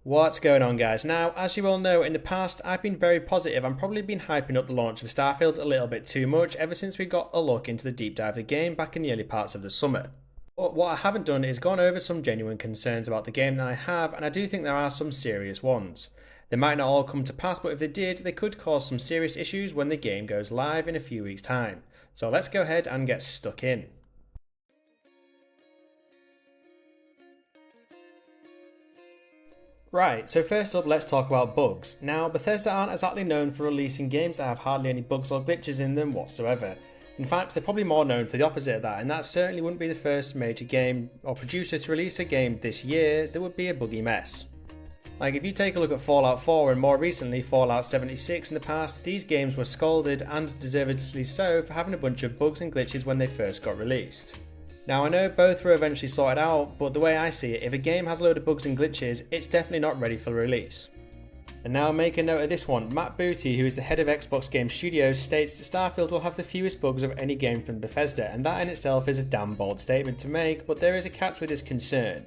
What's going on, guys? Now, as you all know, in the past I've been very positive and probably been hyping up the launch of Starfield a little bit too much ever since we got a look into the deep dive of the game back in the early parts of the summer. But what I haven't done is gone over some genuine concerns about the game that I have, and I do think there are some serious ones. They might not all come to pass, but if they did, they could cause some serious issues when the game goes live in a few weeks' time. So let's go ahead and get stuck in. Right, so first up, let's talk about bugs. Now, Bethesda aren't exactly known for releasing games that have hardly any bugs or glitches in them whatsoever. In fact, they're probably more known for the opposite of that, and that certainly wouldn't be the first major game or producer to release a game this year that would be a buggy mess. Like, if you take a look at Fallout 4 and more recently Fallout 76 in the past, these games were scolded, and deservedly so, for having a bunch of bugs and glitches when they first got released. Now, I know both were eventually sorted out, but the way I see it, if a game has a load of bugs and glitches, it's definitely not ready for release. And now make a note of this one. Matt Booty, who is the head of Xbox Game Studios, states that Starfield will have the fewest bugs of any game from Bethesda, and that in itself is a damn bold statement to make, but there is a catch with this concern.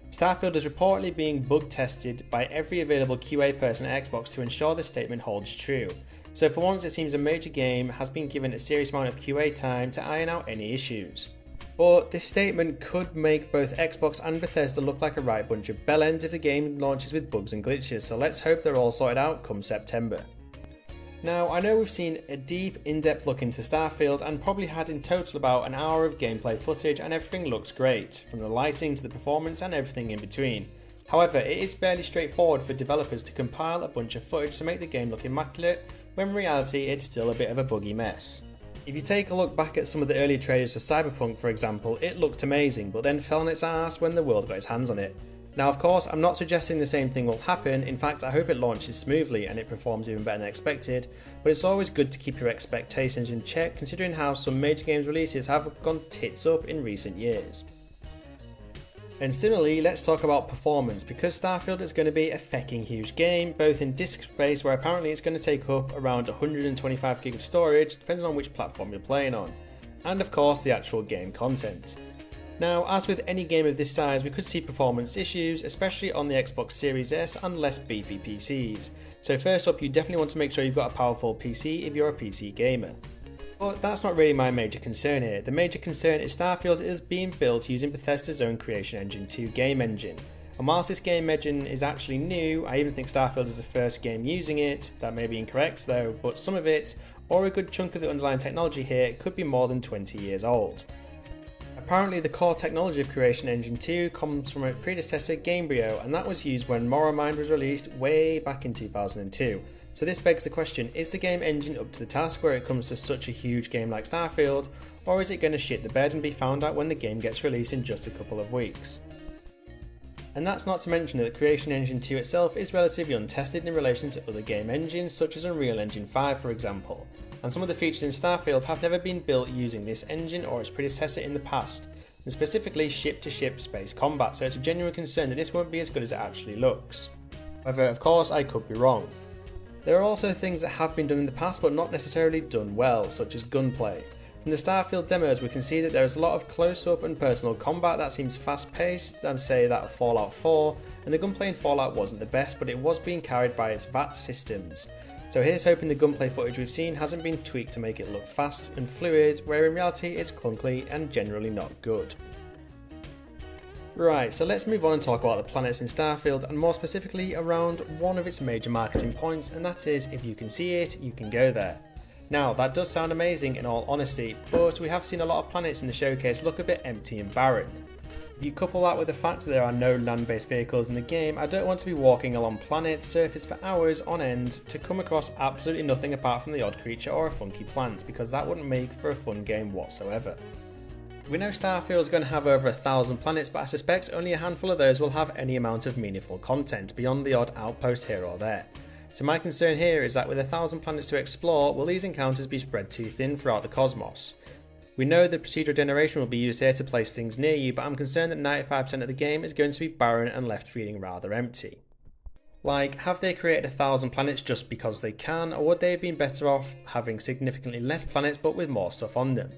Starfield is reportedly being bug tested by every available QA person at Xbox to ensure this statement holds true. So for once, it seems a major game has been given a serious amount of QA time to iron out any issues. But this statement could make both Xbox and Bethesda look like a right bunch of bellends if the game launches with bugs and glitches, so let's hope they're all sorted out come September. Now, I know we've seen a deep, in-depth look into Starfield and probably had in total about an hour of gameplay footage, and everything looks great, from the lighting to the performance and everything in between. However, it is fairly straightforward for developers to compile a bunch of footage to make the game look immaculate, when in reality it's still a bit of a buggy mess. If you take a look back at some of the earlier trailers for Cyberpunk, for example, it looked amazing, but then fell on its ass when the world got its hands on it. Now, of course, I'm not suggesting the same thing will happen. In fact, I hope it launches smoothly and it performs even better than expected, but it's always good to keep your expectations in check considering how some major games releases have gone tits up in recent years. And similarly, let's talk about performance, because Starfield is going to be a fecking huge game, both in disk space, where apparently it's going to take up around 125 gig of storage, depending on which platform you're playing on, and of course the actual game content. Now, as with any game of this size, we could see performance issues, especially on the Xbox Series S and less beefy PCs. So first up, you definitely want to make sure you've got a powerful PC if you're a PC gamer. But that's not really my major concern here. The major concern is Starfield is being built using Bethesda's own Creation Engine 2 game engine. And whilst this game engine is actually new, I even think Starfield is the first game using it. That may be incorrect though, but some of it, or a good chunk of the underlying technology here, could be more than 20 years old. Apparently the core technology of Creation Engine 2 comes from a predecessor, Gamebryo, and that was used when Morrowind was released way back in 2002. So this begs the question, is the game engine up to the task where it comes to such a huge game like Starfield, or is it going to shit the bed and be found out when the game gets released in just a couple of weeks? And that's not to mention that Creation Engine 2 itself is relatively untested in relation to other game engines such as Unreal Engine 5 for example, and some of the features in Starfield have never been built using this engine or its predecessor in the past, and specifically ship-to-ship space combat, so it's a genuine concern that this won't be as good as it actually looks. However, of course, I could be wrong. There are also things that have been done in the past but not necessarily done well, such as gunplay. From the Starfield demos we can see that there is a lot of close-up and personal combat that seems fast-paced than say that of Fallout 4, and the gunplay in Fallout wasn't the best, but it was being carried by its VAT systems. So here's hoping the gunplay footage we've seen hasn't been tweaked to make it look fast and fluid, where in reality it's clunky and generally not good. Right, so let's move on and talk about the planets in Starfield, and more specifically around one of its major marketing points, and that is, if you can see it, you can go there. Now, that does sound amazing in all honesty, but we have seen a lot of planets in the showcase look a bit empty and barren. If you couple that with the fact that there are no land-based vehicles in the game, I don't want to be walking along planet's surface for hours on end to come across absolutely nothing apart from the odd creature or a funky plant, because that wouldn't make for a fun game whatsoever. We know Starfield is going to have over 1,000 planets, but I suspect only a handful of those will have any amount of meaningful content beyond the odd outpost here or there. So my concern here is that with 1,000 planets to explore, will these encounters be spread too thin throughout the cosmos? We know that procedural generation will be used here to place things near you, but I'm concerned that 95% of the game is going to be barren and left feeling rather empty. Like, have they created 1,000 planets just because they can, or would they have been better off having significantly less planets but with more stuff on them?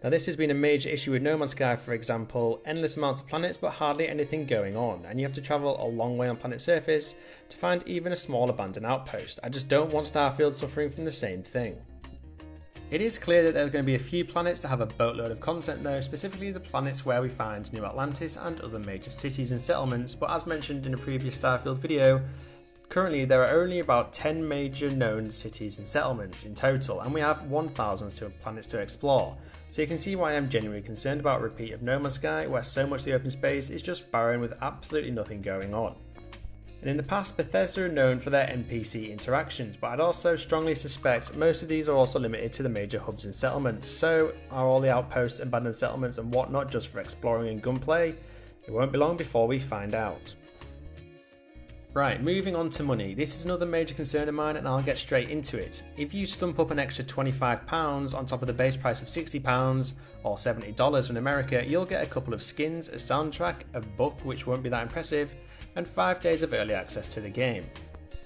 Now this has been a major issue with No Man's Sky, for example, endless amounts of planets but hardly anything going on, and you have to travel a long way on planet surface to find even a small abandoned outpost. I just don't want Starfield suffering from the same thing. It is clear that there are going to be a few planets that have a boatload of content though, specifically the planets where we find New Atlantis and other major cities and settlements, but as mentioned in a previous Starfield video, currently there are only about 10 major known cities and settlements in total, and we have 1,000 planets to explore. So you can see why I'm genuinely concerned about a repeat of No Man's Sky, where so much of the open space is just barren with absolutely nothing going on. And in the past, Bethesda are known for their NPC interactions, but I'd also strongly suspect most of these are also limited to the major hubs and settlements. So are all the outposts, abandoned settlements and whatnot just for exploring and gunplay? It won't be long before we find out. Right, moving on to money. This is another major concern of mine and I'll get straight into it. If you stump up an extra £25 on top of the base price of £60 or $70 in America, you'll get a couple of skins, a soundtrack, a book which won't be that impressive, and 5 days of early access to the game.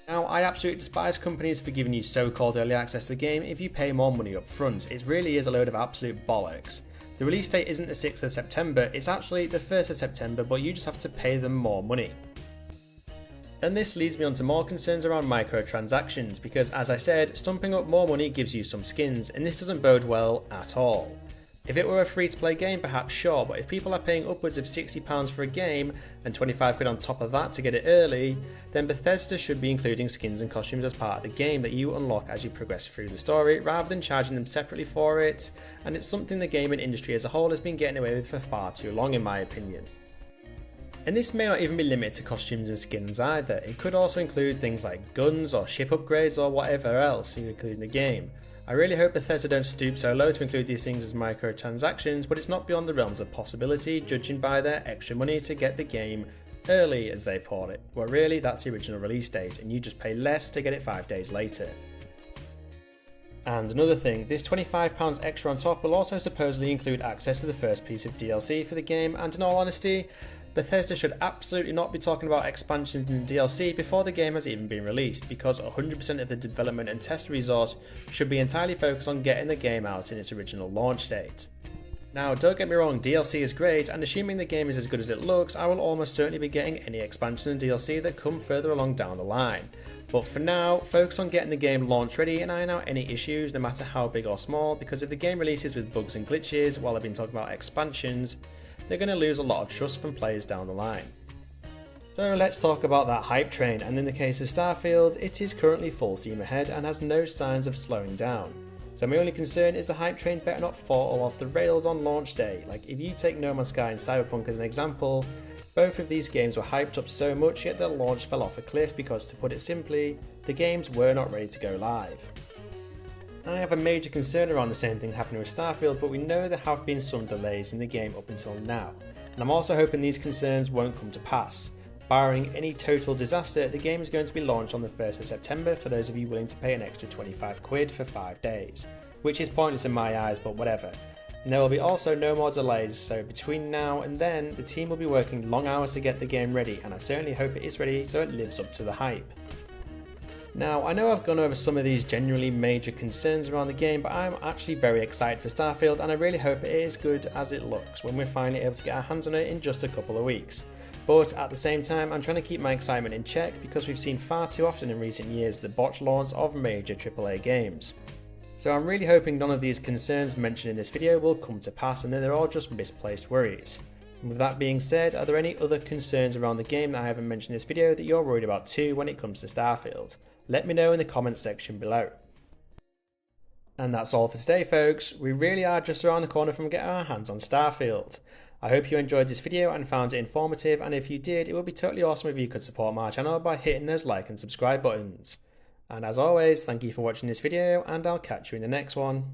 Now, I absolutely despise companies for giving you so-called early access to the game if you pay more money up front. It really is a load of absolute bollocks. The release date isn't the 6th of September, it's actually the 1st of September, but you just have to pay them more money. And this leads me on to more concerns around microtransactions, because as I said, stumping up more money gives you some skins, and this doesn't bode well at all. If it were a free-to-play game, perhaps sure, but if people are paying upwards of £60 for a game and 25 quid on top of that to get it early, then Bethesda should be including skins and costumes as part of the game that you unlock as you progress through the story, rather than charging them separately for it, and it's something the gaming industry as a whole has been getting away with for far too long in my opinion. And this may not even be limited to costumes and skins either, it could also include things like guns or ship upgrades or whatever else you include in the game. I really hope Bethesda don't stoop so low to include these things as microtransactions, but it's not beyond the realms of possibility, judging by their extra money to get the game early as they call it. Well really, that's the original release date, and you just pay less to get it 5 days later. And another thing, this £25 extra on top will also supposedly include access to the first piece of DLC for the game, and in all honesty, Bethesda should absolutely not be talking about expansions and DLC before the game has even been released, because 100% of the development and test resource should be entirely focused on getting the game out in its original launch state. Now don't get me wrong, DLC is great, and assuming the game is as good as it looks, I will almost certainly be getting any expansion and DLC that come further along down the line. But for now, focus on getting the game launch ready and iron out any issues no matter how big or small, because if the game releases with bugs and glitches while I've been talking about expansions, they're going to lose a lot of trust from players down the line. So let's talk about that hype train, and in the case of Starfield, it is currently full steam ahead and has no signs of slowing down. So my only concern is the hype train better not fall off the rails on launch day. Like if you take No Man's Sky and Cyberpunk as an example, both of these games were hyped up so much yet their launch fell off a cliff because, to put it simply, the games were not ready to go live. I have a major concern around the same thing happening with Starfield, but we know there have been some delays in the game up until now, and I'm also hoping these concerns won't come to pass. Barring any total disaster, the game is going to be launched on the 1st of September for those of you willing to pay an extra 25 quid for 5 days, which is pointless in my eyes, but whatever. And there will be also no more delays, so between now and then, the team will be working long hours to get the game ready, and I certainly hope it is ready so it lives up to the hype. Now, I know I've gone over some of these genuinely major concerns around the game, but I'm actually very excited for Starfield, and I really hope it is good as it looks when we're finally able to get our hands on it in just a couple of weeks. But at the same time, I'm trying to keep my excitement in check because we've seen far too often in recent years the botched launch of major AAA games. So I'm really hoping none of these concerns mentioned in this video will come to pass and that they're all just misplaced worries. And with that being said, are there any other concerns around the game that I haven't mentioned in this video that you're worried about too when it comes to Starfield? Let me know in the comments section below. And that's all for today folks, we really are just around the corner from getting our hands on Starfield. I hope you enjoyed this video and found it informative, and if you did, it would be totally awesome if you could support my channel by hitting those like and subscribe buttons. And as always, thank you for watching this video, and I'll catch you in the next one.